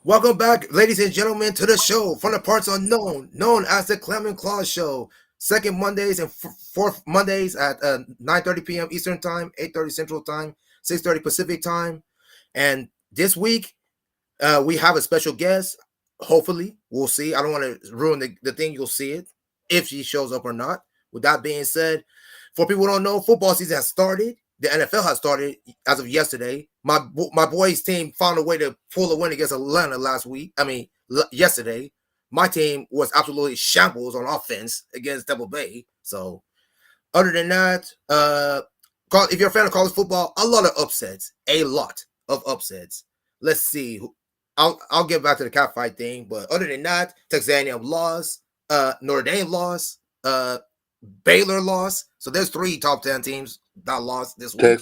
Welcome back, ladies and gentlemen, to the show from the parts unknown, known as the Clem and Claus Show. Second Mondays and fourth Mondays at 9:30 p.m. Eastern Time, 8:30 Central Time, 6:30 Pacific Time. And this week, we have a special guest. Hopefully, we'll see. I don't want to ruin the thing. You'll see it if she shows up or not. With that being said, for people who don't know, football season has started. The NFL has started as of yesterday. My boys' team found a way to pull a win against Atlanta last week. Yesterday. My team was absolutely shambles on offense against Tampa Bay. So, other than that, if you're a fan of college football, a lot of upsets. A lot of upsets. Let's see. I'll get back to the cat fight thing, but other than that, Texas A&M lost. Notre Dame lost. Baylor lost. So there's 3 top 10 teams that lost this week.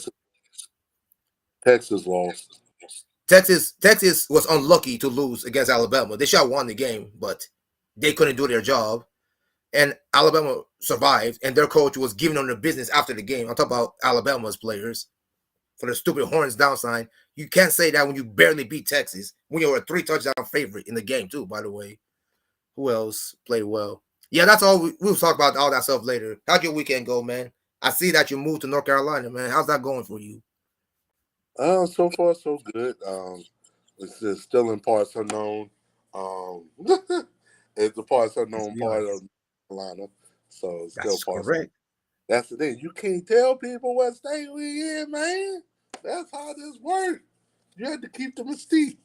Texas lost. Texas was unlucky to lose against Alabama. They should have won the game, but they couldn't do their job. And Alabama survived, and their coach was giving them the business after the game. I'm talking about Alabama's players for the stupid horns down sign. You can't say that when you barely beat Texas, when you were a 3 touchdown favorite in the game too, by the way. Who else played well? Yeah, that's all. We'll talk about all that stuff later. How'd your weekend go, man? I see that you moved to North Carolina, man. How's that going for you? So far so good. It's just still in parts unknown. It's the parts unknown part of Carolina, so it's still That's parts. correct. That's the thing. You can't tell people what state we in, man. That's how this works. You have to keep the mystique.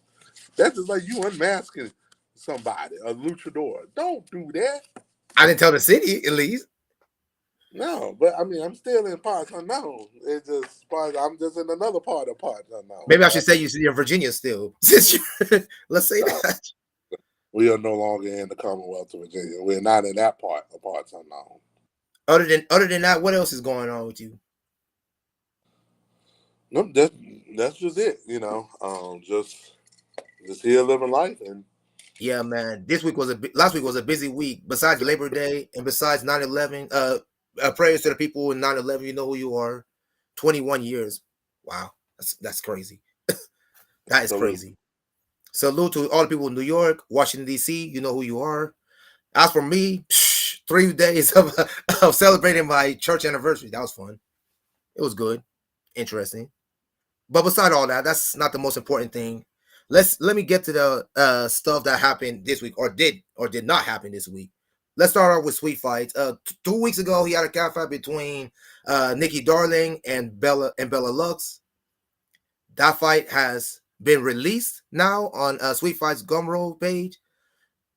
That's just like you unmasking somebody, a luchador. Don't do that. I didn't tell the city, at least. No, but I mean, I'm still in parts unknown. It's just part. I'm just in another part of parts unknown. Maybe I should say you're in Virginia still. Since let's say that. We are no longer in the Commonwealth of Virginia. We're not in that part of parts unknown. Other than that, what else is going on with you? No, that's just it. Just here living life. And yeah, man. Last week was a busy week. Besides Labor Day and besides 9/11, prayers to the people in 9/11. You know who you are. 21 years. Wow, that's crazy. That is crazy. Salute to all the people in New York, Washington D.C. You know who you are. As for me, 3 days of celebrating my church anniversary. That was fun. It was good, interesting. But beside all that, that's not the most important thing. Let me get to the stuff that happened this week, or did not happen this week. Let's start off with Sweet Fights. 2 weeks ago, he had a cat fight between Nikki Darling and Bella Lux. That fight has been released now on Sweet Fights Gumroad page.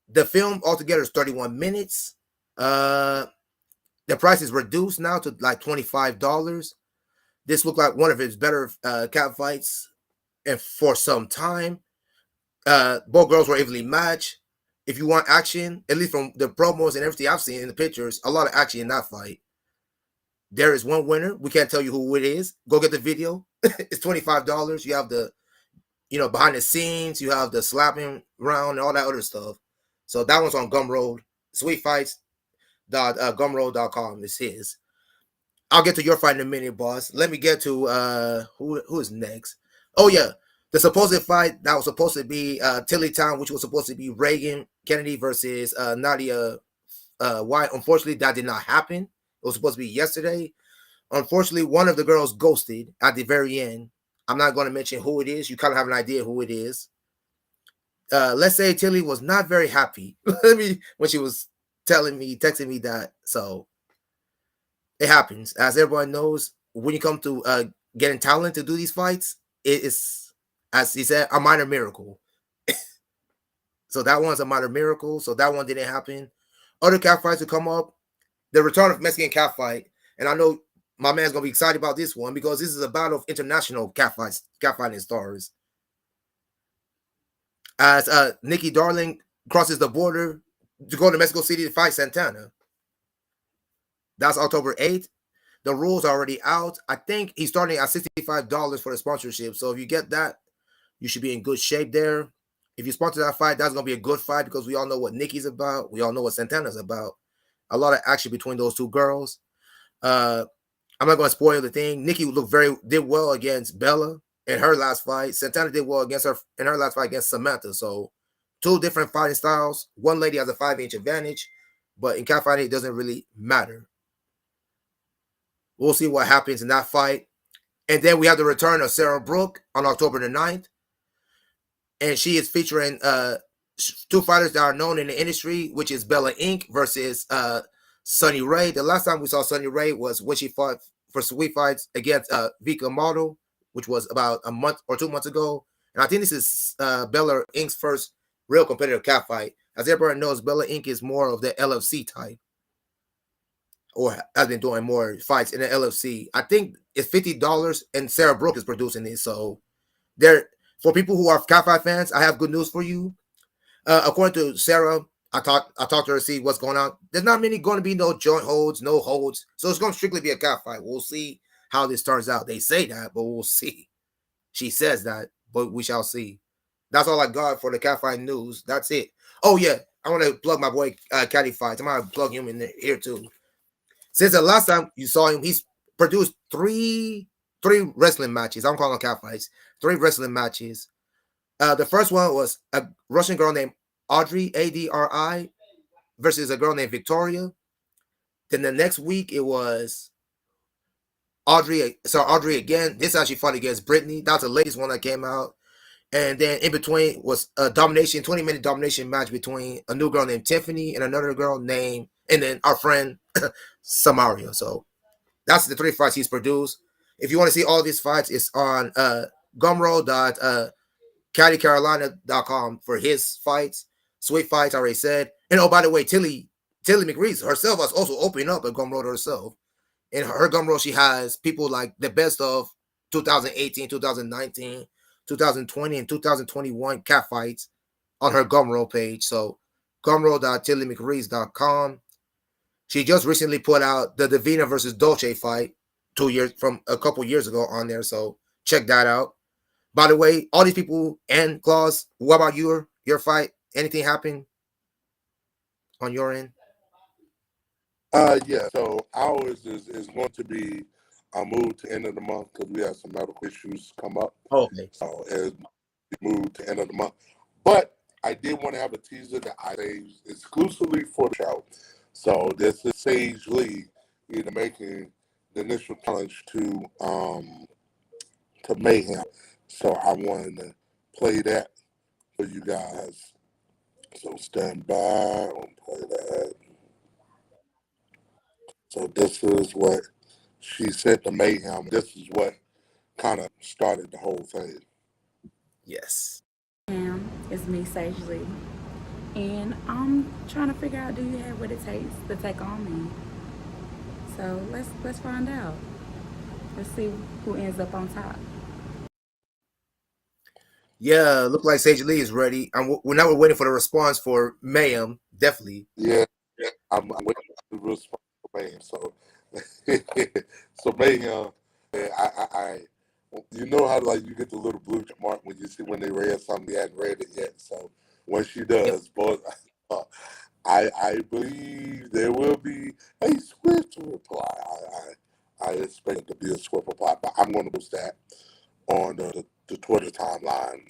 The film altogether is 31 minutes. The price is reduced now to like $25. This looked like one of his better cat fights and for some time. Both girls were evenly matched. If you want action, at least from the promos and everything I've seen in the pictures, a lot of action in that fight. There is one winner. We can't tell you who it is. Go get the video. It's $25. You have the, behind the scenes. You have the slapping round and all that other stuff. So that one's on Gumroad. Sweetfights.gumroad.com is his. I'll get to your fight in a minute, boss. Let me get to who is next. Oh yeah, the supposed fight that was supposed to be Tilly Town, which was supposed to be Reagan Kennedy versus Nadia White. Unfortunately, that did not happen. It was supposed to be yesterday. Unfortunately, one of the girls ghosted at the very end. I'm not going to mention who it is. You kind of have an idea who it is. Let's say Tilly was not very happy when she was texting me that. So it happens. As everyone knows, when you come to getting talent to do these fights, it is, as he said, a minor miracle. So that one's a minor miracle. So that one didn't happen. Other cat fights will come up. The return of Mexican cat fight. And I know my man's going to be excited about this one because this is a battle of international cat fighting stars. As Nikki Darling crosses the border to go to Mexico City to fight Santana. That's October 8th. The rules are already out. I think he's starting at $65 for the sponsorship. So if you get that, you should be in good shape there. If you sponsor that fight, that's going to be a good fight because we all know what Nikki's about. We all know what Santana's about. A lot of action between those two girls. I'm not going to spoil the thing. Nikki did well against Bella. in her last fight. Santana did well against her in her last fight against Samantha. So two different fighting styles. One lady has a 5-inch advantage, but in catfighting, it doesn't really matter. We'll see what happens in that fight. And then we have the return of Sarah Brooke on October the 9th. And she is featuring two fighters that are known in the industry, which is Bella Inc. versus Sunny Ray. The last time we saw Sunny Ray was when she fought for Sweet Fights against Vika Model, which was about a month or 2 months ago. And I think this is Bella Inc.'s first real competitive cat fight. As everyone knows, Bella Inc. is more of the LFC type, or has been doing more fights in the LFC. I think it's $50, and Sarah Brooke is producing it. So there, for people who are cat fight fans, I have good news for you. According to Sarah, I talked to her to see what's going on. There's not many going to be no joint holds, no holds. So it's going to strictly be a cat fight. We'll see how this turns out. They say that, but we'll see. She says that, but we shall see. That's all I got for the cat fight news. That's it. Oh yeah, I want to plug my boy Caddy Fights. I'm gonna plug him in here too. Since the last time you saw him, he's produced three wrestling matches. I'm calling them cat fights. 3 wrestling matches. The first one was a Russian girl named Audrey, Adri, versus a girl named Victoria. Then the next week it was Audrey again. This time she fought against Brittany. That's the latest one that came out. And then in between was a 20-minute domination match between a new girl named Tiffany and another girl named, and then our friend Samaria. So that's the 3 fights he's produced. If you want to see all these fights, it's on gumroad.caddycarolina.com for his fights. Sweet Fights, I already said. And oh, by the way, Tilly McReese herself was also opening up a Gumroad herself. In her Gumroad, she has people like the best of 2018, 2019, 2020, and 2021 cat fights on her Gumroad page. So gumroad.tillymcreese.com. She just recently put out the Davina versus Dolce fight 2 years from a couple years ago on there. So check that out. By the way, all these people and Claus, what about your fight? Anything happen on your end? Yeah. So ours is going to be moved to end of the month because we have some medical issues come up. Oh, okay. So it's moved to end of the month. But I did want to have a teaser that I saved exclusively for the show. So this is Sage Lee, making the initial challenge to Mayhem. So I wanted to play that for you guys. So stand by. I'll play that. So this is what she said to Mayhem. This is what kind of started the whole thing. Yes. It's me, Sage Lee, and I'm trying to figure out, do you have what it takes to take on me? So let's find out. Let's see who ends up on top. Yeah, Look like Sage Lee is ready. And we're waiting for the response for Mayhem. Definitely. yeah. I'm waiting for the response for Mayhem. So, so Mayhem, I, you know how like you get the little blue check mark when you see when they read something they hadn't read it yet. So when she Yep. does, but I believe there will be a swift reply. I expect it to be a swift reply, but I'm going to post that on the Twitter timeline.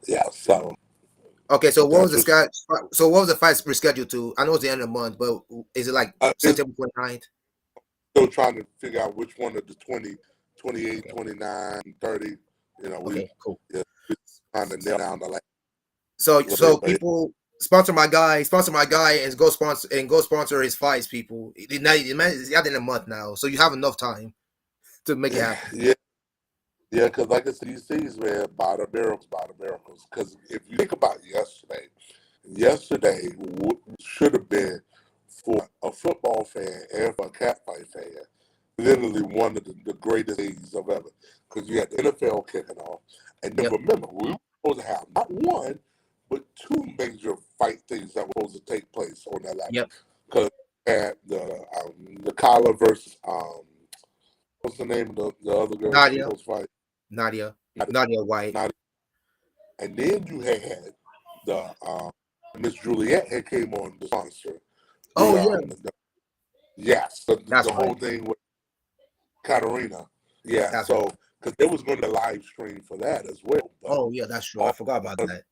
Yeah. So Okay, so what was that's the what sky? So what was the fight rescheduled to? I know it's the end of the month, but is it like it's September 29th? still trying to figure out which one of the 20, 28, Okay. 29, 30. We Okay, cool. yeah, trying to nail down the last little So bit, but people sponsor my guy, and go sponsor his fights. People, it's at the end of the month now, so you have enough time to make it happen. yeah. Yeah, because like I said, these things, man, by the miracles. Because if you think about yesterday should have been for a football fan and for a cat fight fan, literally one of the greatest days of ever. Because you had the NFL kicking off, and then Yep, remember, we were supposed to have not one, but 2 major fight things that were supposed to take place on that lap. yep. Because had the Kyler versus what's the name of the other girl that was Nadia, supposed to fight? Nadia, Not, Nadia White. not, and then you had the Miss Juliet had came on the sponsor. Oh The yeah, yes, that's the whole right. thing with Katarina. Yeah, That's right. so because there was going to be a live stream for that as well. But Oh yeah, that's true. I all forgot about that.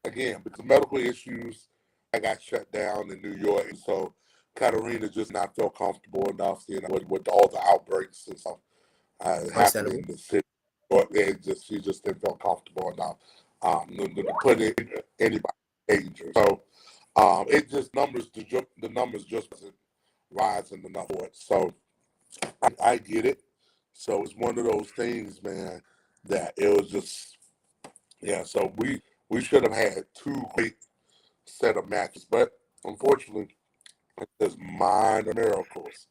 again, because of medical issues, I got shut down in New York, and so Katarina just not felt comfortable enough, with all the outbreaks and stuff happening Understandable. in the city. But she just didn't feel comfortable enough to put anybody in danger. So it just the numbers just wasn't rising enough for it. So I get it. So it's one of those things, man, that it was just yeah. So we should have had two great set of matches, but unfortunately, there's minor miracles.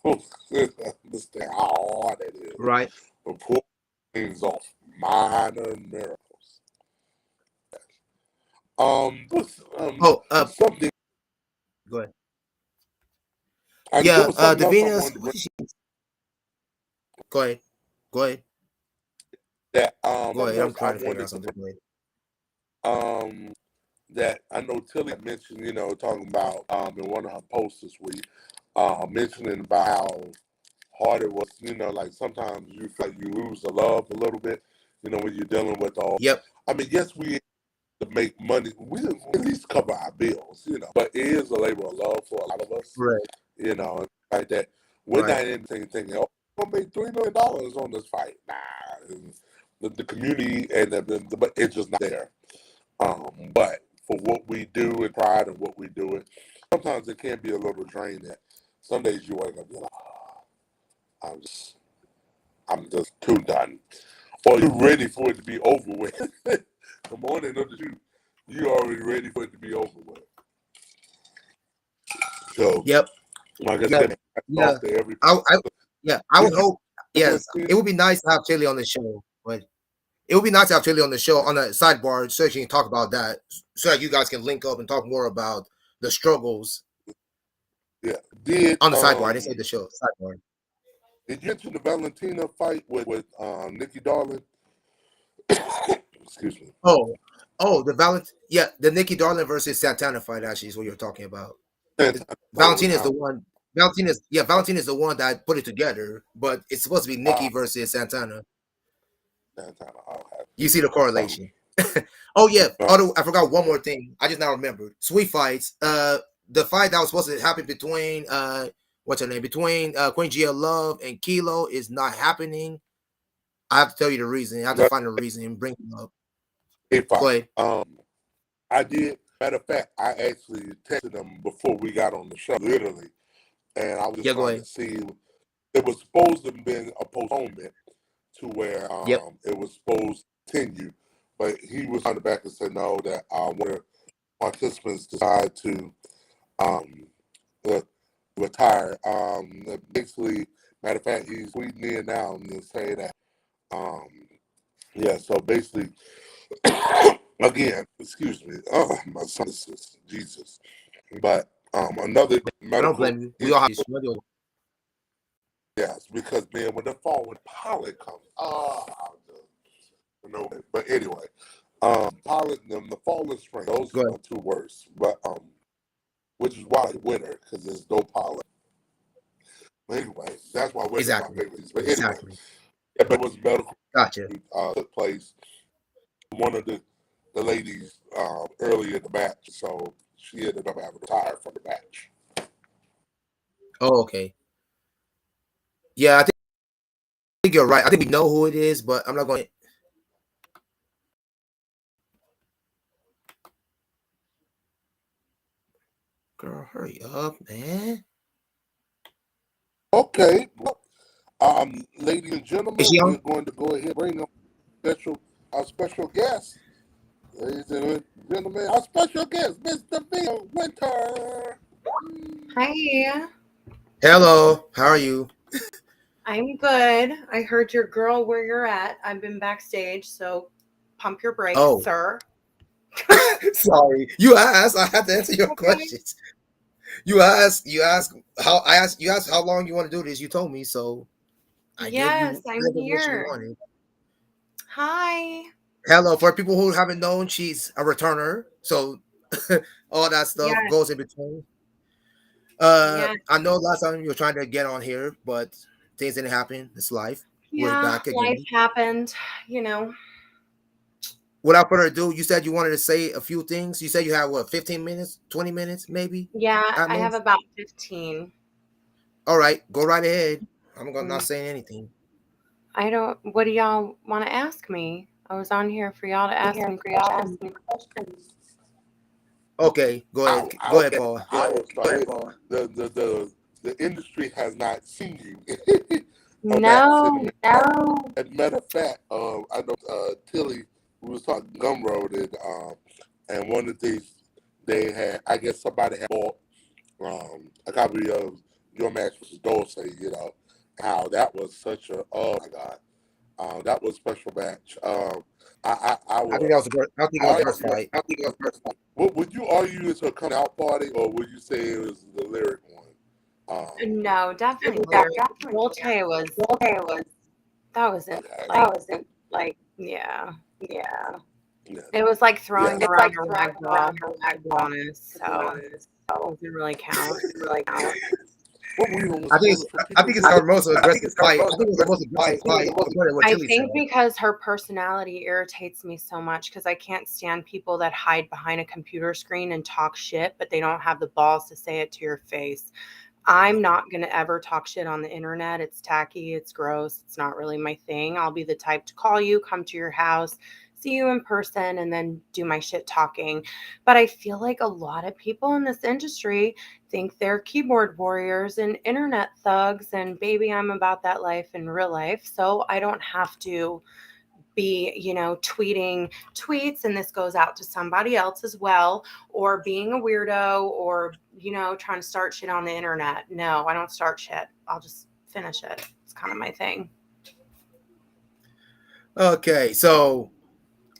Understand how hard it is Right. to pull things off. Minor miracles. Oh, Something. go ahead. There Yeah, was something the else I Venus. wanted to What bring did she? Go ahead. Go ahead. that Go something ahead. I'm else I trying to figure out wanted to something. bring Go ahead. that I know Tilly mentioned, talking about in one of her posts this week, mentioning about how hard it was, like sometimes you feel like you lose the love a little bit, when you're dealing with all. Yep. I mean, yes, we to make money, we at least cover our bills, but it is a labor of love for a lot of us, Right. like that. We're Right. not anything thinking, oh, we're gonna make $3 million on this fight. Nah, the community and but it's just not there. But for what we do and pride in what we do, it sometimes it can be a little draining. Some days you wake up, you're like, oh, I'm just, I'm just too done, or you're ready for it to be over with. The morning of the shoot, you're already ready for it to be over with. So, Yep. like I Yeah. said, I Yeah. talk to every. I yeah. I would Did you hope. Yes, it Valentina? would be nice to have Chili on the show, but it would be nice to have Chili on the show on a sidebar so she can talk about that, so that you guys can link up and talk more about the struggles Yeah. Did on the sidebar. I didn't say the show sidebar. did you mention the Valentina fight with Nikki Darling? Excuse me. Oh, oh, yeah, the Nikki Darling versus Santana fight actually is what you're talking about. Fight with Valentina is the one. Valentina is the one that put it together, but it's supposed to be Nikki uh, versus Santana. Santana. Okay. You see the Um, correlation. Oh yeah. uh, Although I forgot one more thing. I just now remembered. Sweet fights. The fight that was supposed to happen between what's her name? Between Queen Gia Love and Kilo is not happening. I have to tell you the reason. I have to let find the reason and bring them up. me Go fight. ahead. I did. Matter of fact, I actually texted them before we got on the show, literally, and I was just Yeah, go trying to ahead. see. It was supposed to have been a postponement to where Yep. it was supposed to continue, but he was on the back and said no, that when participants decide to um, uh, retire, basically, matter of fact, he's tweeting in now and saying that, um, yeah, so basically, again, excuse me, oh, my son is Jesus, but another I don't medical blame you. We all have issue, this. yes, because man, when the fall when pollen comes, no, but anyway, pollen, the fall and spring, those Go ahead. are two words, but which is why winter because there's no pollen. But anyway, that's why winter's my Exactly. favorite. But anyway, Exactly. yeah, but it was medical Gotcha. took place. One of the ladies early in the match, so she ended up having to retire from the match. Oh, okay. Yeah, I think you're right. I think we know who it is, but I'm not going. Girl, hurry up, man. Okay, well, ladies and Is gentlemen, she we're on? going to go ahead and bring up our special guest. Ladies and gentlemen, our special guest, Mr. Bill Winter. Hi, Hello. How are you? I'm good. I heard your girl where you're at. I've been backstage, so pump your brakes, Oh, sir. sorry. You asked. I had to answer your Okay. questions. You asked. You asked how. I asked. You asked how long you want to do this. You told me, so I gave Yes, you I'm what you here. wanted. Hi. Hello. For people who haven't known, she's a returner, so all that stuff Yes, goes in between. yes, I know last time you were trying to get on here, but things didn't happen. It's life. We're Yeah, back life again. happened, you know. Without further ado, you said you wanted to say a few things. You said you had what, 15 minutes, 20 minutes, maybe Yeah, at I have most. about 15. All right, go right ahead. I'm gonna not Mm, saying anything. I don't, what do y'all want to ask me? I was on here for y'all to ask me questions. Okay, go ahead. I Go ahead, Paul. will start. The industry has not seen you on that No, cinema. As a matter of fact, I know Tilly, we was talking Gumroad, and one of the things they had, I guess somebody had bought a copy of Your Match versus Dulce, how that was such a, oh my God, that was a special match. I I think would that was the first. I think it was the first fight. would you argue it's a coming out party, or would you say it was the lyric one? no, definitely lyric. Volte that wasn't Okay. like, yeah. Yeah. It was like Yeah. throwing around a rag doll, to be honest. So it doesn't really count. What were you on I the think spoilers it's. for I people? think it's our most aggressive fight. I think it was the most aggressive fight according to what I Tilly said. think because her personality irritates me so much because I can't stand people that hide behind a computer screen and talk shit, but they don't have the balls to say it to your face. I'm not going to ever talk shit on the internet. It's tacky, it's gross, it's not really my thing. I'll be the type to call you, come to your house, see you in person, and then do my shit talking. But I feel like a lot of people in this industry think they're keyboard warriors and internet thugs. And baby, I'm about that life in real life. So I don't have to be, tweeting tweets, and this goes out to somebody else as well, or being a weirdo, or, trying to start shit on the internet. No, I don't start shit. I'll just finish it. It's kind of my thing. Okay, so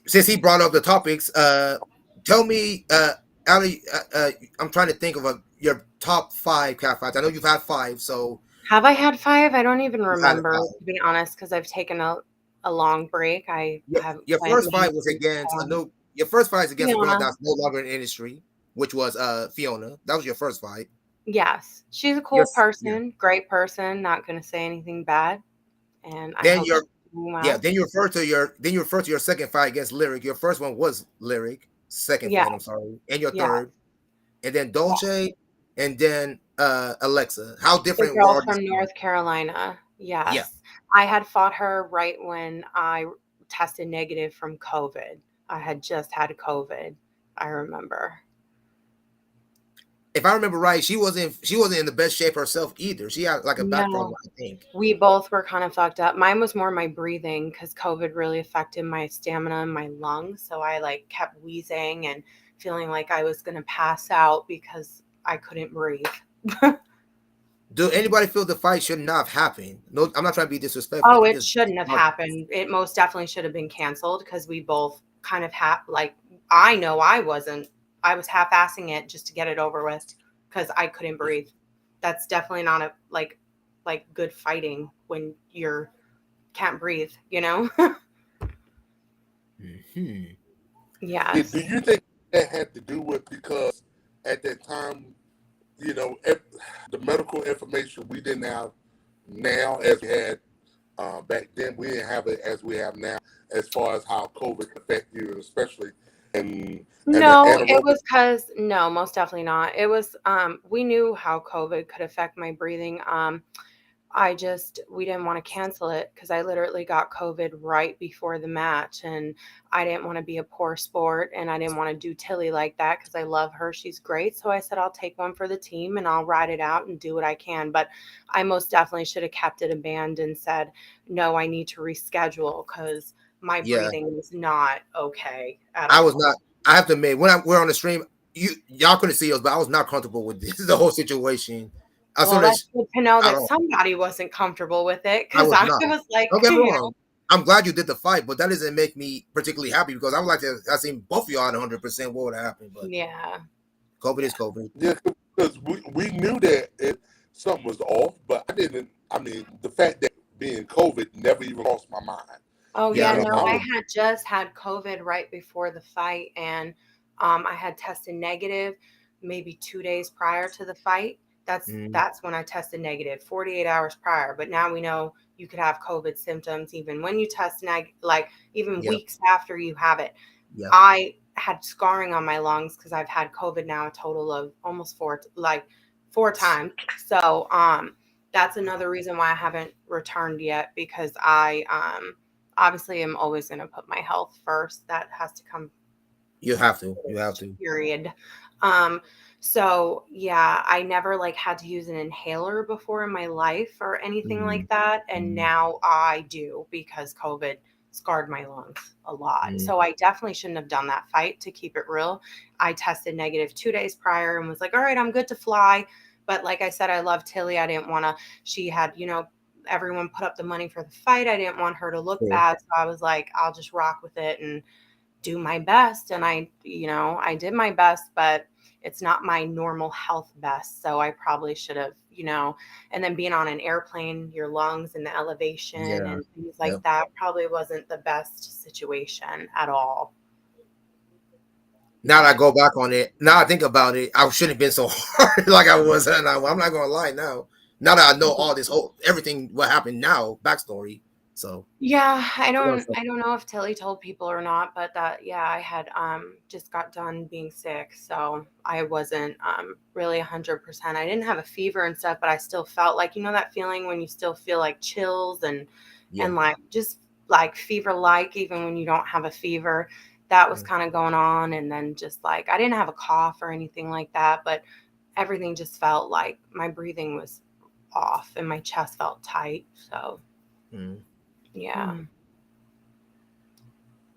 since he brought up the topics, tell me, Ali, I'm trying to think of your top five cat fights. I know you've had five, so Have I had five? I don't even you've had remember, five. to be honest, because I've taken a long break. I have Your went first fight was against a new. Your first fight is against a girl Fiona. that's no longer in the industry, which was Fiona. That was your first fight. Yes, she's a Your cool yeah. person, great person, not going to say anything bad, and I Then hope your she's doing yeah. well. Then you refer to your second fight against Lyric. Your first one was Lyric. Second Yeah, fight, I'm sorry, and your yeah. third, and then Dolce, and then Alexa. How The different girl were these from two? North Carolina. Yeah. Yes. I had fought her right when I tested negative from COVID. I had just had COVID. I remember. If I remember right, she wasn't in the best shape herself either. She had like a back No, problem, I think. we both were kind of fucked up. Mine was more my breathing because COVID really affected my stamina and my lungs. So I like kept wheezing and feeling like I was going to pass out because I couldn't breathe. Do anybody feel the fight should not have happened? No, I'm not trying to be disrespectful. Oh, I'm it just shouldn't have happened. It most definitely should have been canceled because we both kind of like, I know I was half-assing it just to get it over with because I couldn't breathe. That's definitely not a like good fighting when you're can't breathe, you know? Mhm. Do Yes. you think that had to do with because at that time, you know, the medical information we didn't have now as we had back then, we didn't have it as we have now as far as how COVID can affect you, and especially and the No, it anaerobic. was because no, most definitely not. It was we knew how COVID could affect my breathing. We didn't want to cancel it because I literally got COVID right before the match, and I didn't want to be a poor sport, and I didn't want to do Tilly like that because I love her. She's great. So I said, I'll take one for the team and I'll ride it out and do what I can. But I most definitely should have kept it a band and said, no, I need to reschedule because my Yeah, breathing is not okay at I was all. not. I have to admit, we're on the stream, y'all couldn't see us, but I was not comfortable with this. The whole situation. As Well, soon that's as good to know I that don't, somebody wasn't comfortable with it I because was I not. was like, Don't get me wrong. I'm glad you did the fight, but that doesn't make me particularly happy because I would like to have seen both of y'all at 100%. What would have happened? But yeah, COVID yeah. is COVID. Yeah, because we knew that something was off, but I didn't. I mean, the fact that being COVID never even crossed my mind. Oh Yeah, I yeah, don't. no, I I would. had just had COVID right before the fight, and I had tested negative maybe 2 days prior to the fight. That's Mm, that's when I tested negative, 48 hours prior. But now we know you could have COVID symptoms even when you test like even Yep. weeks after you have it. Yep. I had scarring on my lungs because I've had COVID now a total of almost four times. So that's another reason why I haven't returned yet, because I obviously am always going to put my health first. That has to come You have to. You have to. period. Um, so yeah, I never like had to use an inhaler before in my life or anything Mm-hmm. like that. And Mm-hmm. now I do, because COVID scarred my lungs a lot. Mm-hmm. So I definitely shouldn't have done that fight, to keep it real. I tested negative 2 days prior and was like, all right, I'm good to fly. But like I said, I love Tilly. I didn't want to, she had, everyone put up the money for the fight. I didn't want her to look Sure. bad. So I was like, I'll just rock with it and do my best. And I did my best, but it's not my normal health best. So I probably should have, and then being on an airplane, your lungs and the elevation Yeah. and things Yep. like that probably wasn't the best situation at all. Now that I go back on it, now I think about it, I shouldn't have been so hard like I was. And I'm not gonna lie now. Now that I know all this whole everything what happened now, backstory. So Yeah, I I don't gotta I don't know if Tilly told people or not, but that yeah, I had just got done being sick, so I wasn't really 100%. I didn't have a fever and stuff, but I still felt like, that feeling when you still feel like chills yeah. and like just like fever like, even when you don't have a fever. That was kind of going on, and then just like I didn't have a cough or anything like that, but everything just felt like my breathing was off and my chest felt tight. So, Mm. yeah.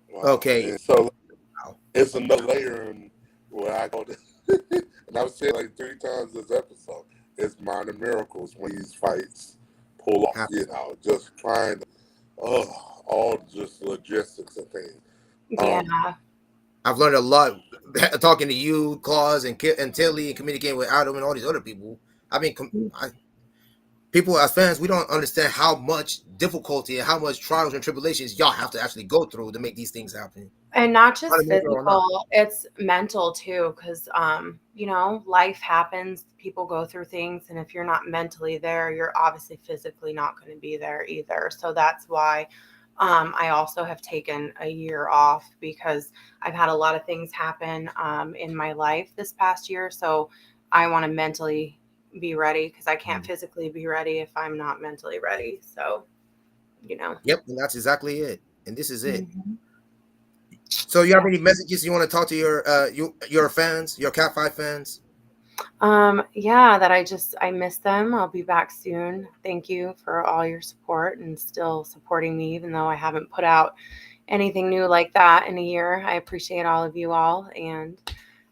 Wow. Okay. And so Wow. it's another layer in where I go to, and I've said like 3 times this episode, it's minor miracles when these fights pull off, just trying to, all just logistics and things. Yeah. I've learned a lot talking to you, Claus, and Tilly, and communicating with Adam and all these other people. I mean, people as fans, we don't understand how much difficulty and how much trials and tribulations y'all have to actually go through to make these things happen. And not just Or not. physical, it's mental too, because life happens, people go through things, and if you're not mentally there, you're obviously physically not going to be there either. So that's why I also have taken a year off, because I've had a lot of things happen in my life this past year. So I want to mentally be ready, because I can't physically be ready if I'm not mentally ready. So, Yep, and that's exactly it. And this is it. Mhm. So you have Yeah. any messages you want to talk to your fans, your Cat 5 fans? Yeah, that I miss them. I'll be back soon. Thank you for all your support and still supporting me, even though I haven't put out anything new like that in a year. I appreciate all of you all, and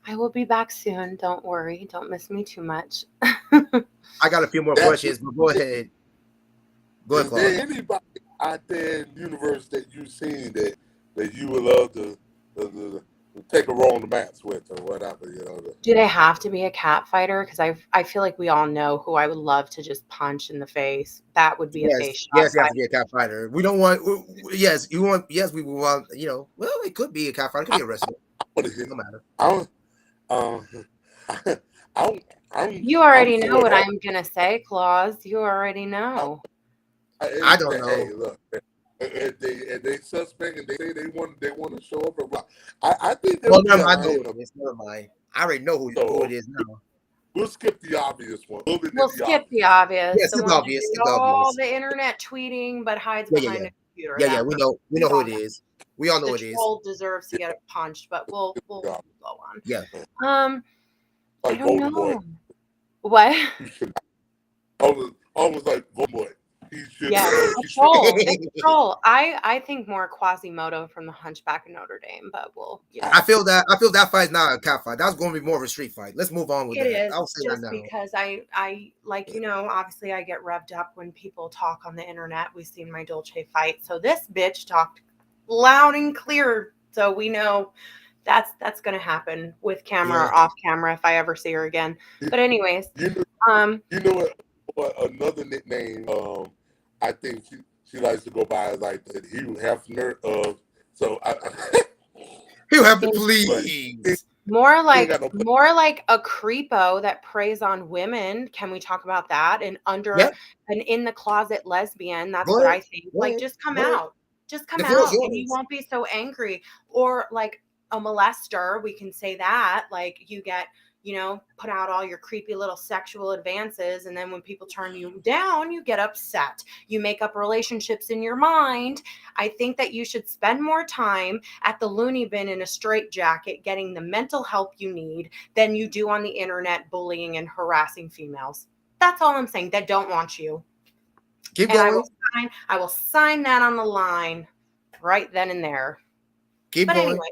I will be back soon. Don't worry. Don't miss me too much. I got a few more That's questions, but go ahead. Go ahead, Is Claude. there anybody out there in the universe that you've seen that you would love to take a roll on the mats with or whatever? Do they have to be a cat fighter? Because I feel like we all know who I would love to just punch in the face. That would be a face shot Yes, you have fight. to be a Cat fighter. We don't want. Yes, you want. Yes, we want. Well, it could be a Cat fighter. It could be a wrestler. No matter. I'm, um, I'm, You I'm already know for it what all. I'm gonna say, Claus. You already know. I don't know. Hey, look, if they suspect and they say they want to show up, I think there Well, would be never a mind. I know line who of. it is. Never mind. I already know who So it is now. we'll skip the obvious one. We'll be We'll the skip the obvious. obvious. Yes, The it's one that obvious. did It's all obvious. the internet tweeting but hides Yeah, yeah, behind yeah, a computer. yeah, yeah. That We person. know. We know who it is. We all know The who it is. troll deserves to Yeah, get punched, but we'll yeah. go on. Yeah. I Like don't Voldemort. know. What? He should almost like Voldemort. He should. Yes, a He should. troll. It's a troll. I think more Quasimodo from the Hunchback of Notre Dame, but I feel that. I feel that fight's not a Cat fight. That's going to be more of a street fight. Let's move on with It that. is I'll say that just now. because I like, obviously I get revved up when people talk on the internet. We've seen my Dolce fight. So this bitch talked loud and clear. So we know that's going to happen with camera Yeah. or off camera if I ever see her again. But anyways, You know, you know what? Another nickname. I think she likes to go by like the Hugh Hefner of. So He'll have to in- but please. More He ain't like got no. a creepo that preys on women. Can we talk about that? And Yeah, an in the closet lesbian. That's go what ahead. I think. Go Like, ahead. just come Go ahead. out. Just come The floor is out, and you yours. won't be so angry. Or like a molester, we can say that. Like, you get, put out all your creepy little sexual advances, and then when people turn you down, you get upset. You make up relationships in your mind. I think that you should spend more time at the loony bin in a straitjacket getting the mental help you need than you do on the internet bullying and harassing females. That's all I'm saying. That don't want you. Keep And going. I will sign that on the line right then and there. Keep But going. anyway,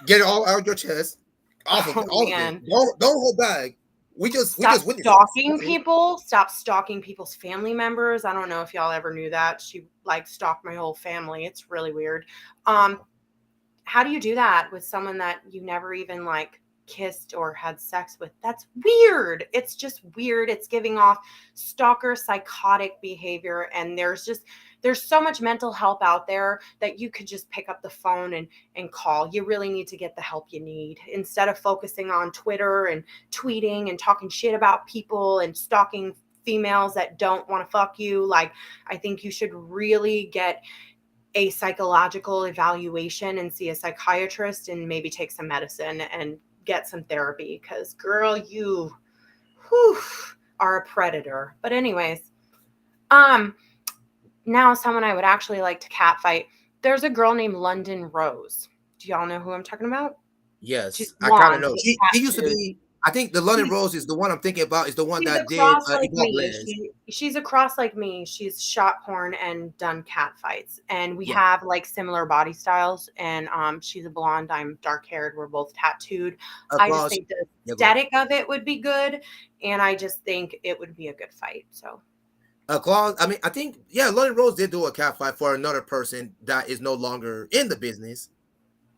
Get it all out your chest. Off of oh it. All of it. man. Don't hold back. We Stop just witnessed this. stalking people. Stop stalking people's family members. I don't know if y'all ever knew that. She like stalked my whole family. It's really weird. Wow. How do you do that with someone that you never even like kissed or had sex with? That's weird. It's just weird. It's giving off stalker psychotic behavior. And there's so much mental help out there that you could just pick up the phone and call. You really need to get the help you need instead of focusing on Twitter and tweeting and talking shit about people and stalking females that don't want to fuck you. Like, I think you should really get a psychological evaluation and see a psychiatrist and maybe take some medicine and get some therapy, because girl, you whew, are a predator. But anyways, now someone I would actually like to catfight. There's a girl named London Rose. Do y'all know who I'm talking about? She's Yes, I kind of blonde know. with She used to tattoos. be. I think the London Rose is the one I'm thinking about. Is the one She's a that did cross like Evolve me. Les. She's a cross like me. She's shot porn and done cat fights. And we Yeah, have like similar body styles. And she's a blonde. I'm dark haired. We're both tattooed. I just across. think the Yeah, go ahead. aesthetic of it would be good. And I just think it would be a good fight. So Claus. I mean, I think London Rose did do a cat fight for another person that is no longer in the business.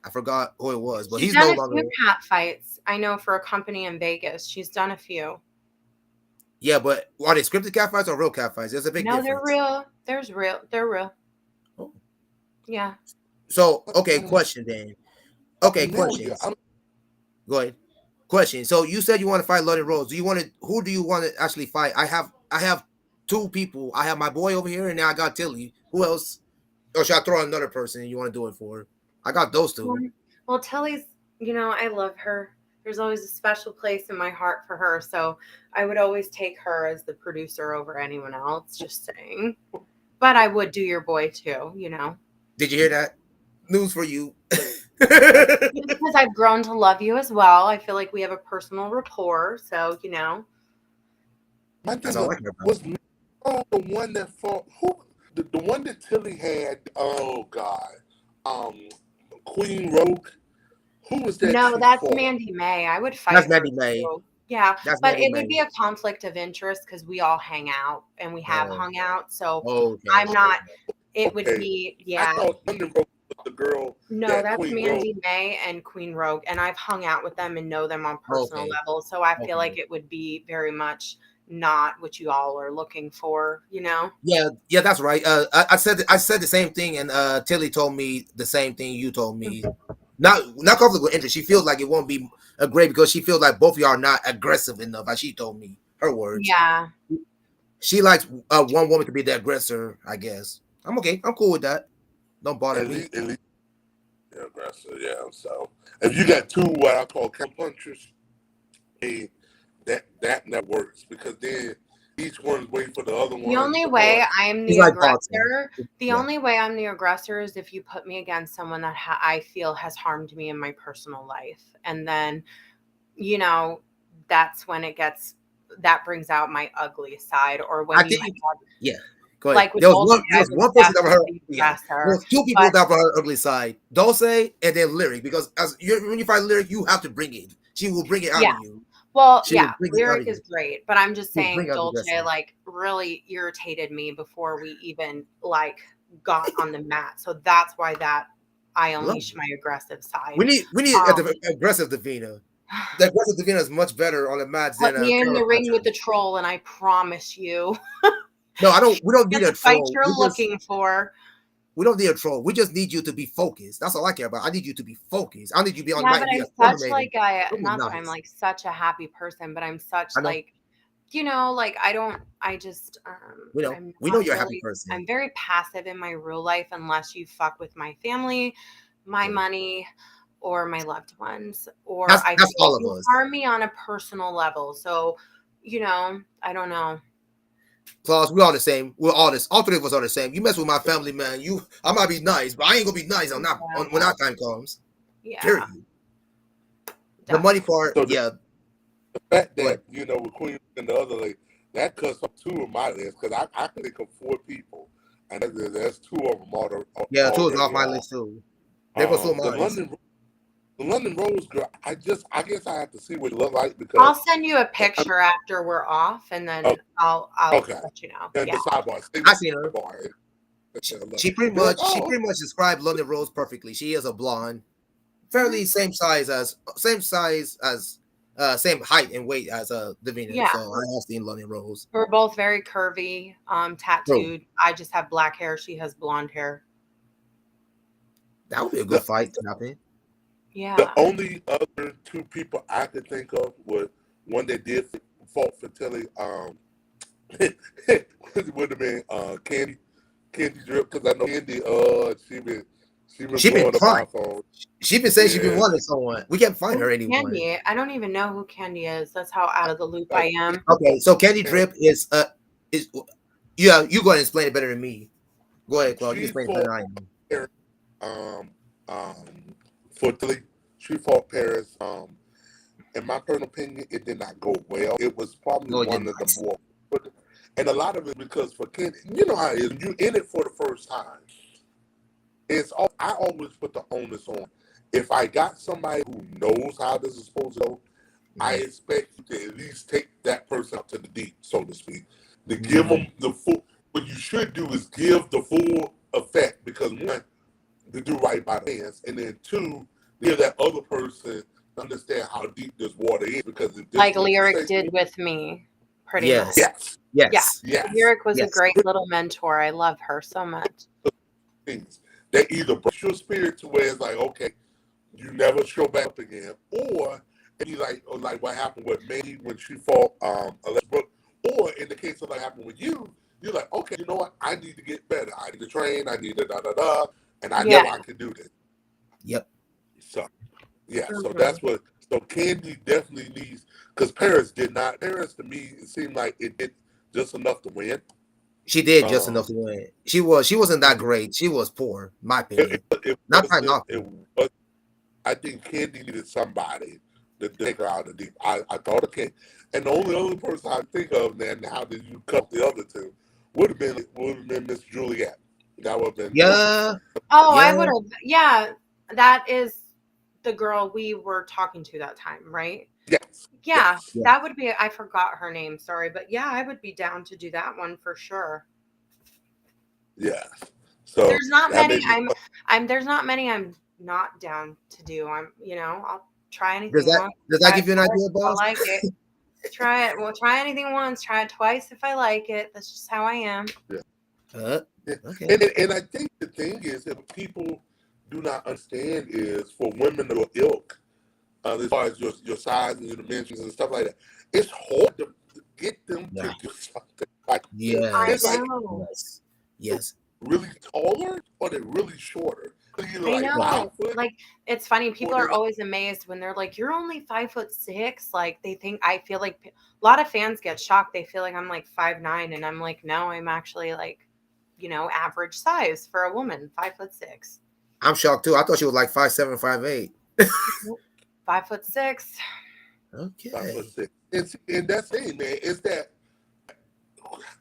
I forgot who it was, but she's he's done no a longer. few cat fights. I know for a company in Vegas. She's done a few. Yeah, but are they scripted cat fights or real cat fights? There's a big No, they're difference. real. They're real. Oh. Yeah. So, okay, question then. Okay, Familiar. questions. Go ahead. Question. So you said you want to fight London Rose. Do you want to? Who do you want to actually fight? I have two people. I have my boy over here, and now I got Tilly. Who else? Or should I throw another person you want to do it for? I got those two. Well, Tilly's, I love her. There's always a special place in my heart for her. So I would always take her as the producer over anyone else, just saying. But I would do your boy too. Did you hear that? News for you. Because I've grown to love you as well. I feel like we have a personal rapport. So. My That's thing all I care about. was the one that fought who the one that Tilly had. Oh God, Queen Rogue. Who was that? No, She that's fought. Mandy May. I would That's fight her Mandy May. too. Yeah, That's but Mandy it would May. be a conflict of interest because we all hang out and we have Oh, hung out. So okay. I'm not. It would Okay, be, I yeah. thought Thunder Rogue was the girl No, that that's Queen Rogue. Mandy May and Queen Rogue, and I've hung out with them and know them on personal Okay. level. So I feel Okay. like it would be very much not what you all are looking for. Yeah, that's right. I said the same thing, and Tilly told me the same thing you told me. Not conflict with interest. She feels like it won't be a great because she feels like both of y'all are not aggressive enough. As she told me, her words. Yeah. She likes one woman to be the aggressor. I guess I'm okay. I'm cool with that. Don't bother me. At least yeah, aggressive. Yeah. So if you got two what I call counter punchers, hey, that works because then each one's waiting for the other one. The only to way go. I'm He's the like boxing. aggressor, the Yeah. only way I'm the aggressor is if you put me against someone that I feel has harmed me in my personal life. And then, that's when that brings out my ugly side. Or when I you think. have, Yeah. Go ahead. like with There was Dolce, one. There I was would one person that heard. definitely Yeah. aggress There her. was two people that were her ugly side. Dulce and then Lyric. Because when you fight Lyric, you have to bring it. She will bring it out Yeah. of you. Well, She will yeah, bring it out lyric of is you. great, but I'm just She will bring saying out the Dolce aggressive. like really irritated me before we even like got on the mat. So that's why I unleash my aggressive side. We need Um, aggressive Davina. The aggressive Davina is much better on the mats than Put a me in the ring counterpuncher. with the troll, and I promise you, No, I don't. We don't get need a the fight troll. you're looking for. We don't need a troll. We just need you to be focused. That's all I care about. I need you to be focused. I need you to be on Yeah, might but be I'm such accommodating. like a Don't be not that I'm nice. like such a happy person, but I'm such I know. like, like I don't I just We know. I'm We know not you're a happy really person. I'm very passive in my real life unless you fuck with my family, my Yeah. money, or my loved ones, or I That's feel like all of you us. harm me on a personal level. So, I don't know. Claus, we're all the same. We're all this. All three of us are the same. You mess with my family, man. I might be nice, but I ain't gonna be nice when Yeah. that time comes. Yeah, Period. The money definitely. part, So yeah. the fact Go that, ahead. with Queen and the other lady, that cuts off two of my list because I can think of four people, and there's two of them Yeah, two is off already my on. list too. There goes two of The mine. London Rose girl, I guess I have to see what it look like I'll because send you a I'm, picture after we're off, and oh, then I'll okay. let you know. And Yeah. the sidebar, stay I with seen her. the sidebar. She pretty Be like, much oh, described London Rose perfectly. She is a blonde, Mhm. fairly same height and weight as Davina. Yeah. So I have seen London Rose. We're both very curvy, True. tattooed. I just have black hair. She has blonde hair. That would be a good the fight to happen. the Yeah. only other two people I could think of was one that did fought for Tilly. Would have been Candy Drip because I know Candy. She been She been blowing up crying. our phone. She been saying she been Yeah, wanting someone. We can't find her Who's anyone. Candy? I don't even know who Candy is. That's how out of the loop I am. Okay, so Candy Drip is yeah. You go ahead and explain it better than me. Go ahead, Claude. You she explain it better fought than I am. Paris, um for Tilly. She fought Paris. In my personal opinion, it did not go well. It was probably No, it did one of the not. more, and a lot of it because for Kenny, you know how it is. You in it for the first time. I always put the onus on. If I got somebody who knows how this is supposed to go, I Mhm. expect you to at least take that person up to the deep, so to speak. To give Mhm. them the full. What you should do is give the full effect because one, to do right by the fans, and then two, give that other person understand how deep this water is. Because if this Like is what you Lyric say, did with me, pretty much. Yes. yes, Yeah. Yes. yes, Lyric was a Yes. great little mentor. I love her so much. things that either break your spirit to where it's like, okay, you never show back up again, or and you like what happened with May when she fought Alexa Brooks, or in the case of what happened with you, you're like, okay, you know what? I need to get better. I need to train. I need to da da da, and I Yeah. know I can do this. Yep. So yeah, so Hmm. that's what. So Candy definitely needs because Paris did not. Paris to me it seemed like it did just enough to win. She did just enough Um, to win. She wasn't that great. She was poor, in my it, opinion. it, it Not trying to wasn't. knock her. It was. I think Candy needed somebody to take her out of the deep. I thought of Candy, and the only other person I think of then how did you cut the other two would have been Miss Juliet. That would have been Yeah. Oh, I Yeah. would have. Yeah, that is the girl we were talking to that time, right? yes, Yeah, yes, Yeah. that would be. I forgot her name. Sorry, but yeah, I would be down to do that one for sure. yes. So There's not that many. made me. There's not many. I'm not down to do. I'll try Does anything that once. does that Try it give you an twice idea, if I boss? like it. Try it. Well, try anything once. Try it twice if I like it. That's just how I am. Yeah, yeah. Okay. And I think the thing is that people do not understand is for women of ilk, as far as your size and your dimensions and stuff like that, it's hard to get them to Yeah. do something like this. I It's Yes. like know. Yes. Yes. really taller or they're really shorter. They're either I like Right. 5 foot know. Like it's funny. or People they're are like always amazed when they're like, "You're only 5'6". Like they think I feel like a lot of fans get shocked. They feel like I'm like 5'9", and I'm like, no, I'm actually like, average size for a woman, 5'6". I'm shocked too. I thought she was like 5'7", 5'8". Nope. 5'6". five foot Okay. six. And that's it, man. It's that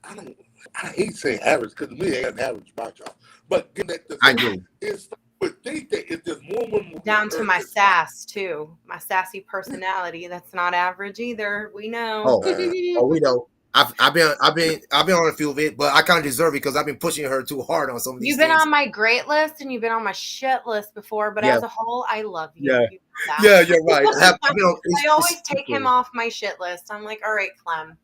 I don't. I hate saying average because to me ain't an average about y'all. But getting at the I same, agree. it's would think that if there's more women with Down to her, my it's fine. sass too, my sassy personality. That's not average either. We know. Oh. Oh, we know. I've been on a few of it, but I kind of deserve it because I've been pushing her too hard on some of these You've been things. on my great list and you've been on my shit list before, but Yeah. as a whole, I love you. Yeah. You know that. Yeah, you're right. I've been on. I always It's take him stupid. off my shit list. I'm like, all right, Clem.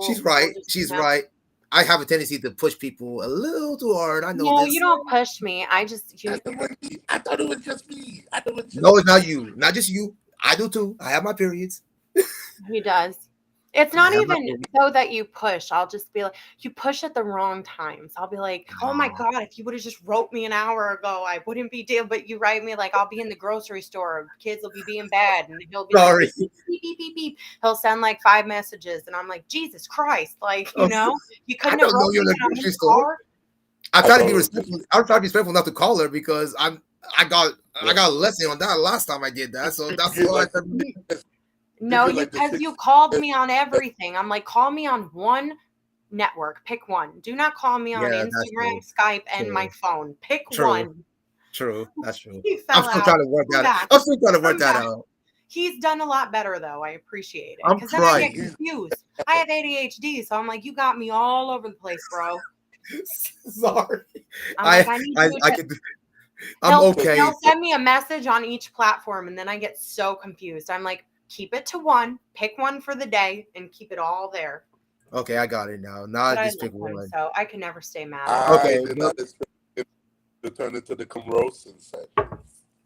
She's We'll right. just, She's right. I have a tendency to push people a little too hard. I know No, you this. don't push me. I just you. That's the way me. I thought it was just me. I thought it was just No, it's me. not you. Not just you. I do too. I have my periods. He does. It's I not have my even periods. though that you push. I'll just be like, you push at the wrong times. I'll be like, oh my Ah, God, if you would have just wrote me an hour ago, I wouldn't be deal. But you write me like I'll be in the grocery store, kids will be being bad, and he'll be like, sorry. beep, beep, beep, beep, beep, beep. He'll send like 5 messages, and I'm like, Jesus Christ, like, I'm so- you I couldn't have don't know wrote you're me in the when I'm in grocery the store. car. I I try to thought be it was just respectful. me. I try to be respectful enough to call her because I got I Yeah. got a lesson on that last time I did that. So You that's get why I like said, you No, get you like the because you six. called me on everything. I'm like, call me on one network. Pick one. Do not call me on yeah, that's Instagram, true. Skype, and my True. phone. Pick True. one. True. That's true. He I'm fell still out. trying to work Come that out. back. I'm still trying to work Come that back. out. He's done a lot better though. I appreciate it. I'm Because then I get trying. confused. I have ADHD, so I'm like, you got me all over the place, bro. Sorry. I'm like, I I need I you I to can I'm okay. he'll send me a message on each platform and then I get so confused. I'm like, keep it to one, pick one for the day, and keep it all there. Okay, I got it now. Now I But I just love pick him, one. so I can never stay mad at him. I Okay, did but not expect it to turn into the Roasting session.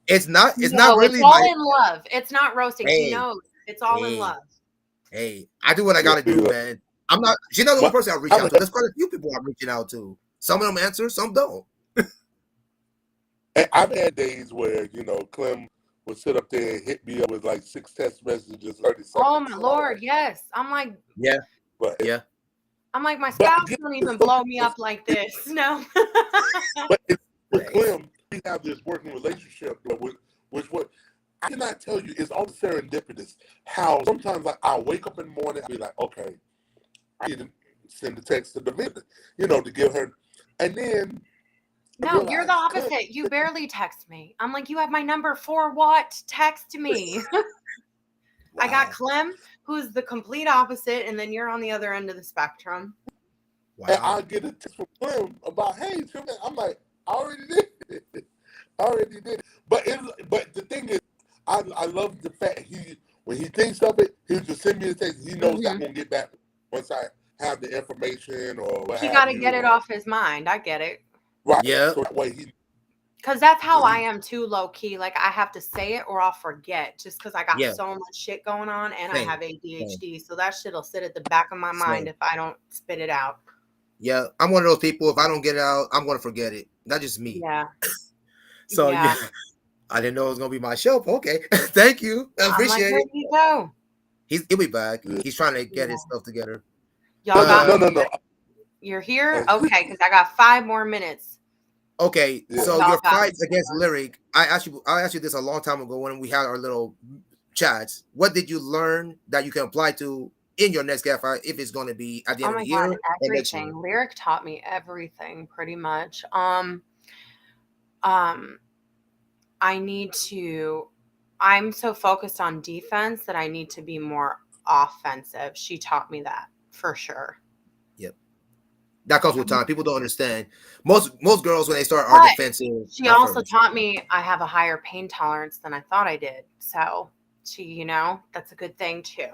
it's not No, it's really all my in love. It's not roasting. He hey, knows. It's all in hey, love. hey. I do what I Yeah, gotta do, man. I'm not she's not the only but person I reach I'm out to. a, There's quite a few people I'm reaching out to. Some of them answer, some don't. I've had days where Clem would sit up there and hit me up with like 6 text messages, 30 Oh seconds. my And I'm Lord, like, yes. Yeah, but yeah. My but spouse again, don't it's even so blow me up like this. No. but with Hey. Clem, we have this working relationship which what I cannot tell you is all serendipitous. How sometimes like I'll wake up in the morning, I'll be like, okay, I need to send a text to the minute, to give her, and then I No, you're the realize, Clem, opposite. You barely text me. I'm like, you have my number for what? Text me. I got Wow. Clem, who's the complete opposite, and then you're on the other end of the spectrum. and Wow. I get a text from Clem about, hey, Clem, I'm like, I already did it. I already did it. But the thing is, I love the fact when he thinks of it, he'll just send me a text. He knows that I'm Hmm. gonna get back once I have the information or what He have got to you, get it or off his mind. I get it. right. Yeah, So that way he, Because that's how I he am too, low key. Like, I have to say it or I'll forget just because I got yeah. so much shit going on and I Same. have Same. ADHD. So that shit will sit at the back of my mind Same. if I don't spit it out. Yeah. I'm one of those people, if I don't get it out, I'm gonna forget it. That's just me. Yeah. So yeah, Yeah. I didn't know it was gonna be my show. Okay. Thank you. I I'm like, appreciate here it. you go. He'll be back. yeah. He's trying to get his Yeah. stuff together. Y'all No, no, got no, Uh no, no. You're here? Uh, Okay, because I got 5 more minutes. okay. yeah. So Y'all your got fight me against going. Lyric, I asked you this a long time ago when we had our little chats. What did you learn that you can apply to in your next cat fight if it's gonna be at the Oh end of my the God, year or next year? everything. Lyric taught me everything pretty much. Um, I need to, I'm so focused on defense that I need to be more offensive. She taught me that for sure. Yep. That comes with time. People don't understand. Most girls when they start are But defensive she at also first. taught me I have a higher pain tolerance than I thought I did. So that's a good thing too.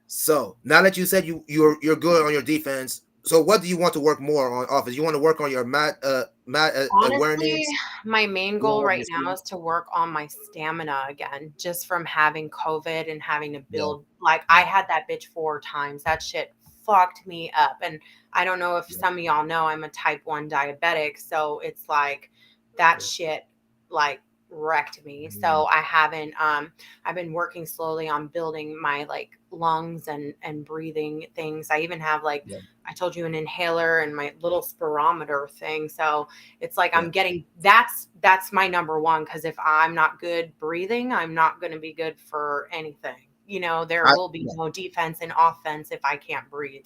So now that you said you're good on your defense, so what do you want to work more on offense? You want to work on your mat Honestly, awareness. my main You want to goal work on right your now speed. is to work on my stamina again, just from having COVID and having to Yeah, build. Like, I yeah, had that bitch 4 times. That shit fucked me up. And I don't know if yeah, some of y'all know I'm a type 1 diabetic. So it's like that yeah. shit, like, wrecked me. Mhm. So I haven't, I've been working slowly on building my like lungs and breathing things. I even have like, Yeah, I told you, an inhaler and my little spirometer thing. So it's like yeah. I'm getting that's my number one, because if I'm not good breathing, I'm not going to be good for anything. There I, will be yeah. no defense and offense if I can't breathe.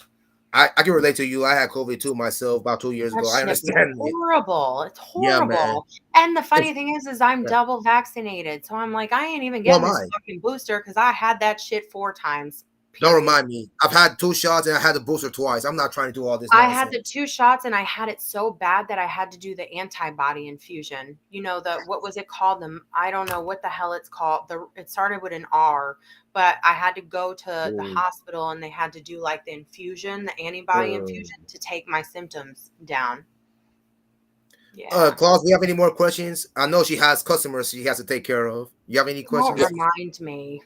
I can relate to you. I had COVID too myself about 2 years That ago. I shit was understand it. horrible. It's Yeah, man. horrible. And the It's, funny thing is I'm yeah. double vaccinated. So I'm like, I ain't even So am getting this I. fucking booster because I had that shit 4 times. Don't period. remind me. I've had 2 shots and I had the booster twice. I'm not trying to do all this I had the nonsense. 2 shots and I had it so bad that I had to do the antibody infusion. You know, the what was it called? I don't know what the hell it's called. It started with an R, but I had to go to the Ooh. hospital and they had to do like the infusion, the antibody infusion to take my symptoms down. Yeah. Claus, do you have any more questions? I know she has customers she has to take care of. You have any Don't Yeah, questions? remind me.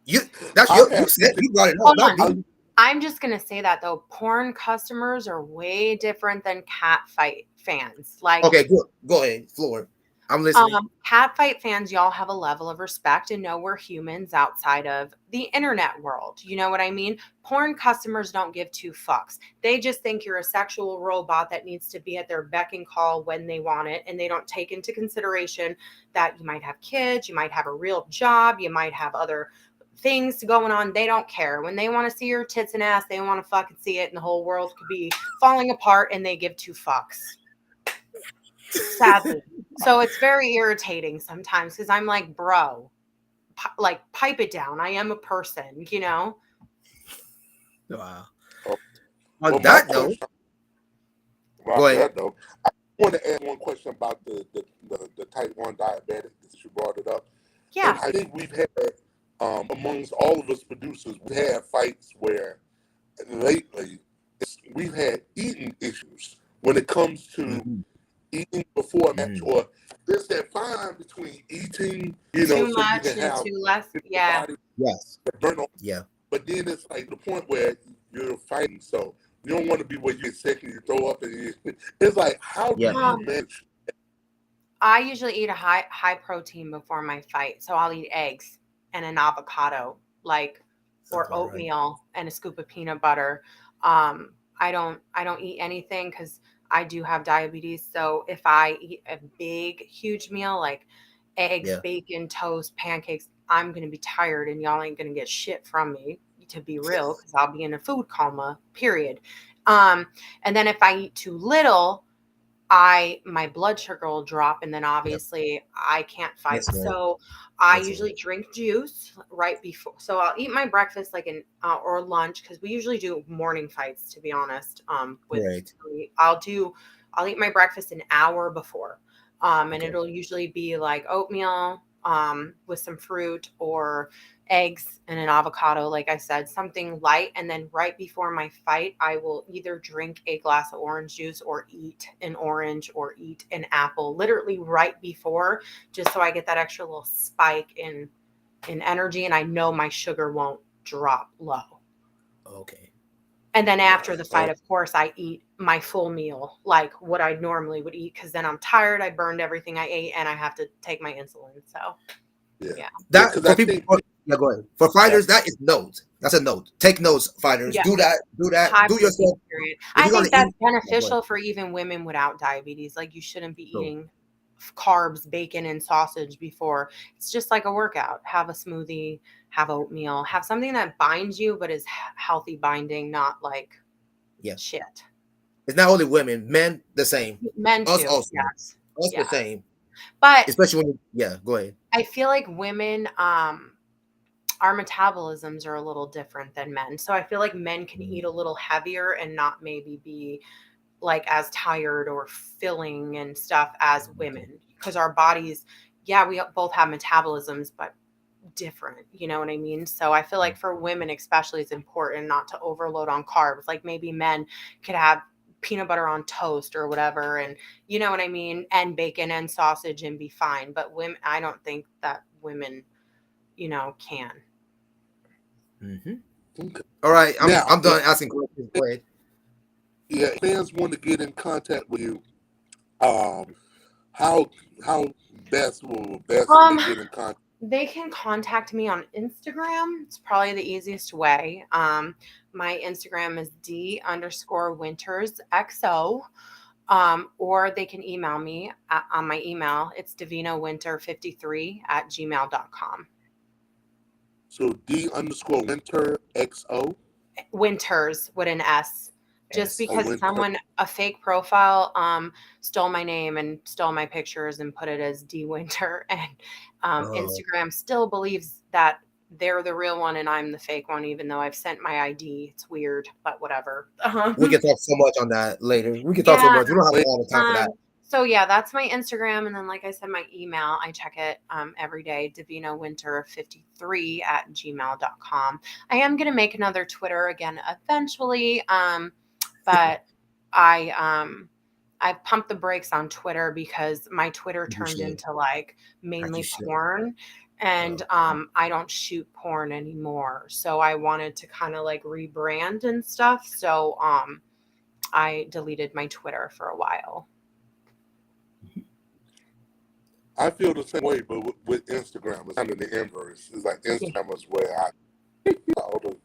You that's I've you had said people. you brought it up, Hold not on. I, me. I'm just gonna say that though, porn customers are way different than cat fight fans. Like, Okay, good. Go ahead, Floor. I'm listening. cat fight fans, y'all have a level of respect and know we're humans outside of the internet world. You know what I mean? Porn customers don't give two fucks. They just think you're a sexual robot that needs to be at their beck and call when they want it. And they don't take into consideration that you might have kids, you might have a real job, you might have other things going on. They don't care. When they want to see your tits and ass, they want to fucking see it, and the whole world could be falling apart and they give two fucks. Sadly. So it's very irritating sometimes because I'm like, bro, like pipe it down. I am a person, you know? Wow. oh, On well, my that note, question about go ahead. that though, I want to add one question about the type 1 diabetic since you brought it up. And Yeah. I think we've had, amongst all of us producers, we had fights where lately we've had eating issues when it comes to Mhm, eating before a match, mhm. or there's that fine line between eating, Too so you can much and have too less. your Yeah. body Yes. burn on, Yeah. but then it's like the point where you're fighting, so you don't want to be where you get sick and you throw up, and it's like, how do Yeah. you Um, manage? I usually eat a high protein before my fight. So I'll eat eggs and an avocado, like, Sounds or about right. oatmeal and a scoop of peanut butter. I don't eat anything because I do have diabetes. So if I eat a big, huge meal like eggs, Yeah. bacon, toast, pancakes, I'm gonna be tired and y'all ain't gonna get shit from me, to be real, because I'll be in a food coma, period. Um, and then if I eat too little, I my blood sugar will drop and then Yep. obviously I can't fight. That's right. So I That's right. usually drink juice right before. So I'll eat my breakfast like an or lunch because we usually do morning fights, to be honest. With Right. I'll eat my breakfast an hour before. And Okay. it'll usually be like oatmeal with some fruit or eggs and an avocado, like I said, something light. And then right before my fight, I will either drink a glass of orange juice or eat an orange or eat an apple, literally right before, just so I get that extra little spike in energy and I know my sugar won't drop low. Okay. And then after Right. the fight, Oh, of course, I eat my full meal, like what I normally would eat, because then I'm tired. I burned everything I ate, and I have to take my insulin. So, yeah, yeah, yeah, That because for I people. think Yeah. Go ahead. For that, fighters, that is note. That's a note. Take notes, fighters. yeah. Do that. Do that. High Do protein, yourself. period. If I you're gonna think that's eat, yeah, go ahead. beneficial for even women without diabetes. Like, you shouldn't be True. eating carbs, bacon, and sausage before. It's just like a workout. Have a smoothie, have oatmeal, have something that binds you, but is healthy binding, not like Yeah. shit. It's not only women, men the same. Men Us too. also. Yes. Us the Yeah. same. But Especially when yeah, go ahead. I feel like women, our metabolisms are a little different than men. So I feel like men can eat a little heavier and not maybe be like as tired or filling and stuff as Okay. women, because our bodies, yeah, we both have metabolisms, but different. You know what I mean? So I feel like for women, especially, it's important not to overload on carbs. Like maybe men could have peanut butter on toast or whatever, and you know what I mean, and bacon and sausage and be fine. But women, I don't think that women, can. Mm-hmm. okay. All right. Now, I'm done asking questions. Go ahead. yeah, fans want to get in contact with you. Um, how how best will they Um, get in contact? they can contact me on Instagram. It's probably the easiest way. My Instagram is D_Winters XO. Or they can email me on my email. It's divinawinter53@gmail.com. So D_Winter XO. Winters with an S. Just Yes. Oh, because Winter. a fake profile, stole my name and stole my pictures and put it as D Winter, and Oh. Instagram still believes that they're the real one and I'm the fake one, even though I've sent my ID. It's weird, but whatever. We can talk so much on that later. We can talk so Yeah. much. We don't have all the time for that. So yeah, that's my Instagram. And then, like I said, my email, I check it every day, davinawinter53 at gmail.com. I am going to make another Twitter again eventually. But I pumped the brakes on Twitter because my Twitter You turned should. into like You mainly should. porn. And I don't shoot porn anymore. So I wanted to kind of like rebrand and stuff. So I deleted my Twitter for a while. I feel the same way, but with Instagram, it's kind of the inverse. It's like Instagram is where I all the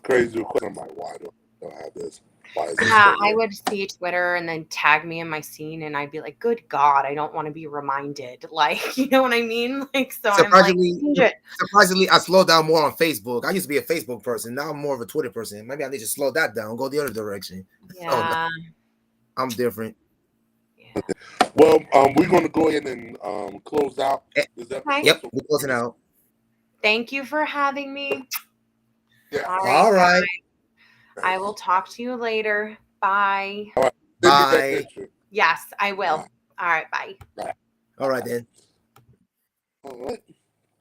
crazy requests. I'm like, why do I have this? Why is this Yeah, so I weird? would see Twitter and then tag me in my scene, and I'd be like, "Good God, I don't want to be reminded." Like, you know what I mean? Like, so I'm like, change it. Surprisingly, I slowed down more on Facebook. I used to be a Facebook person. Now I'm more of a Twitter person. Maybe I need to slow that down, go the other direction. Oh, no, Yeah, I'm different. yeah. Well, we're going to go ahead and close out this Okay. episode. Yep, So we're closing out. Thank you for having me. yeah. All right, All right. I will talk to you later. Bye. All right. Send me that Bye. picture. Yes, I will. All right, bye. All right, then. All right.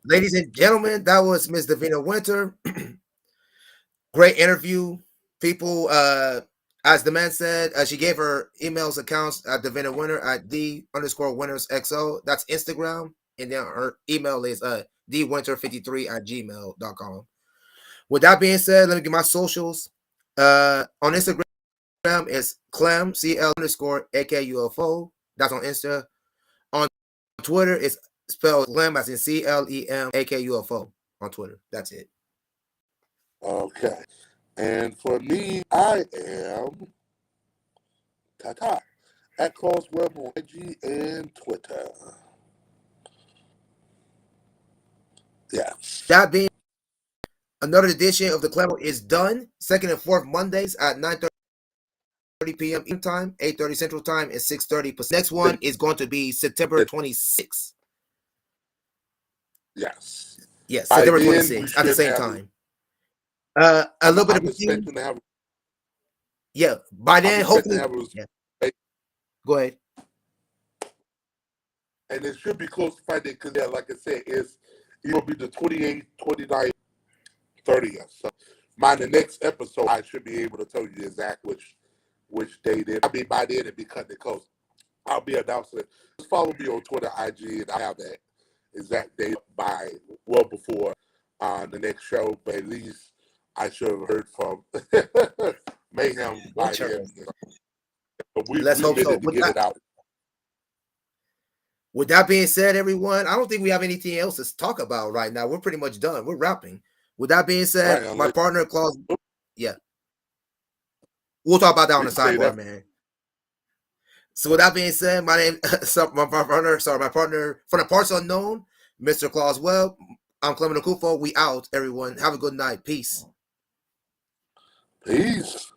Ladies and gentlemen, that was Miss Davina Winter. Great interview. People, as the man said, she gave her emails accounts at Davina Winter at D_winnersXO. That's Instagram. And then her email is dwinter53 at gmail.com. With that being said, let me get my socials. On Instagram, it's Clem, CL_AKUFO. That's on Insta. On Twitter, it's spelled Clem as in CLEMAKUFO on Twitter. That's it. Okay. And for me, I am Tata at Claus Web on IG and Twitter. Yeah. That being another edition of the Clever is done. Second and fourth Mondays at 9:30 p.m. Eastern Time, 8:30 Central Time, and 6:30 Pacific. Next one is going to be September 26th. Yes. Yes, By September then, 26th at the same time. A little bit I'm of expecting to have. Yeah, by then, hopefully. Yeah. Go ahead. And it should be close to Friday because, yeah, like I said, it will be the 28th, 29th, 30th. So, the next episode, I should be able to tell you exactly which date it is. I mean, by then, it'll be cutting it close. I'll be announcing it. Just follow me on Twitter, IG, and I have that exact date by well before the next show. But at least I should have heard from Mayhem by then. But Let's hope so. to get it out. With that being said, everyone, I don't think we have anything else to talk about right now. We're pretty much done. We're wrapping. With that being said, Right, my partner, Claus, we'll talk about that on the say sidebar, that. man. So with that being said, my partner from the parts unknown, Mr. Claus Webb. I'm Clement Okufo. We out, everyone. Have a good night. Peace. Peace.